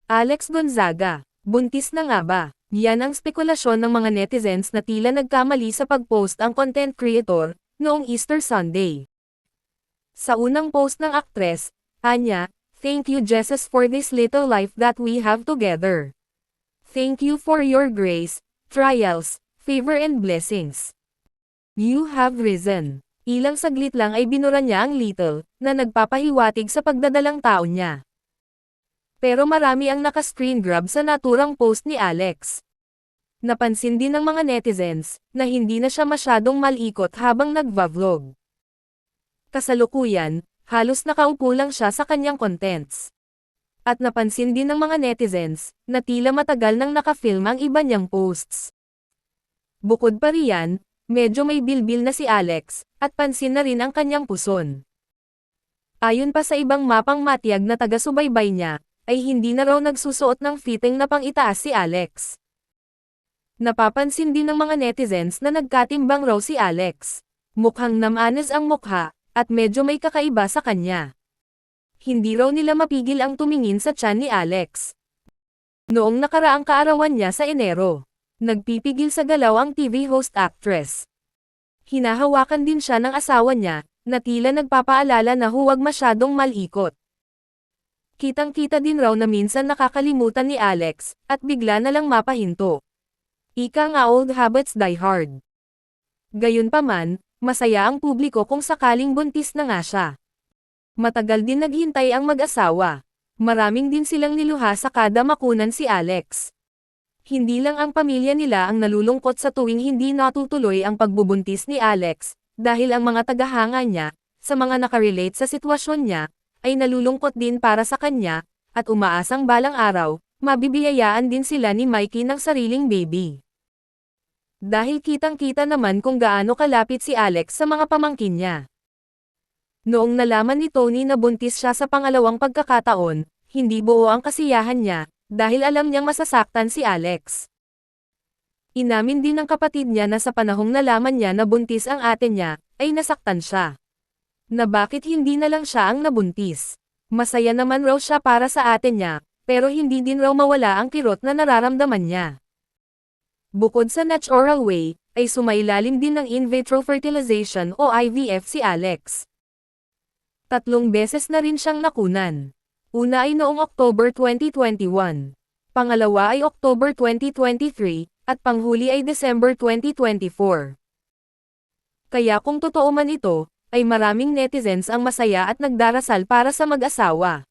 Alex Gonzaga, buntis na nga ba? Yan ang spekulasyon ng mga netizens na tila nagkamali sa pag-post ang content creator, noong Easter Sunday. Sa unang post ng aktres, anya, "Thank you Jesus for this little life that we have together. Thank you for your grace, trials, favor and blessings. You have risen." Ilang saglit lang ay binura niya ang little, na nagpapahiwatig sa pagdadalang taon niya. Pero marami ang naka-screen grab sa naturang post ni Alex. Napansin din ng mga netizens, na hindi na siya masyadong malikot habang nagva-vlog. Kasalukuyan, halos nakaupo lang siya sa kanyang contents. At napansin din ng mga netizens, na tila matagal nang nakafilm ang iba niyang posts. Bukod pa riyan, medyo may bilbil na si Alex, at pansin na rin ang kanyang puson. Ayon pa sa ibang mapang matiyag na taga-subaybay niya, ay hindi na raw nagsusuot ng fitting na pang-itaas si Alex. Napapansin din ng mga netizens na nagkatimbang raw si Alex. Mukhang namanes ang mukha, at medyo may kakaiba sa kanya. Hindi raw nila mapigil ang tumingin sa tiyan ni Alex. Noong nakaraang kaarawan niya sa Enero, nagpipigil sa galaw ang TV host actress. Hinahawakan din siya ng asawa niya, na tila nagpapaalala na huwag masyadong malikot. Kitang-kita din raw na minsan nakakalimutan ni Alex, at bigla na lang mapahinto. Ika nga old habits die hard. Gayunpaman, masaya ang publiko kung sakaling buntis na nga siya. Matagal din naghintay ang mag-asawa. Maraming din silang niluha sa kada makunan si Alex. Hindi lang ang pamilya nila ang nalulungkot sa tuwing hindi natutuloy ang pagbubuntis ni Alex, dahil ang mga tagahanga niya, sa mga nakarelate sa sitwasyon niya, ay nalulungkot din para sa kanya, at umaasang balang araw, mabibiyayaan din sila ni Mikey ng sariling baby. Dahil kitang-kita naman kung gaano kalapit si Alex sa mga pamangkin niya. Noong nalaman ni Tony na buntis siya sa pangalawang pagkakataon, hindi buo ang kasiyahan niya, dahil alam niyang masasaktan si Alex. Inamin din ng kapatid niya na sa panahong nalaman niya na buntis ang ate niya, ay nasaktan siya. Na bakit hindi na lang siya ang nabuntis. Masaya naman raw siya para sa ate niya, pero hindi din raw mawala ang kirot na nararamdaman niya. Bukod sa natural way, ay sumailalim din ng in vitro fertilization o IVF si Alex. 3 beses na rin siyang nakunan. Una ay noong October 2021. Pangalawa ay October 2023, at panghuli ay December 2024. Kaya kung totoo man ito, ay maraming netizens ang masaya at nagdarasal para sa mag-asawa.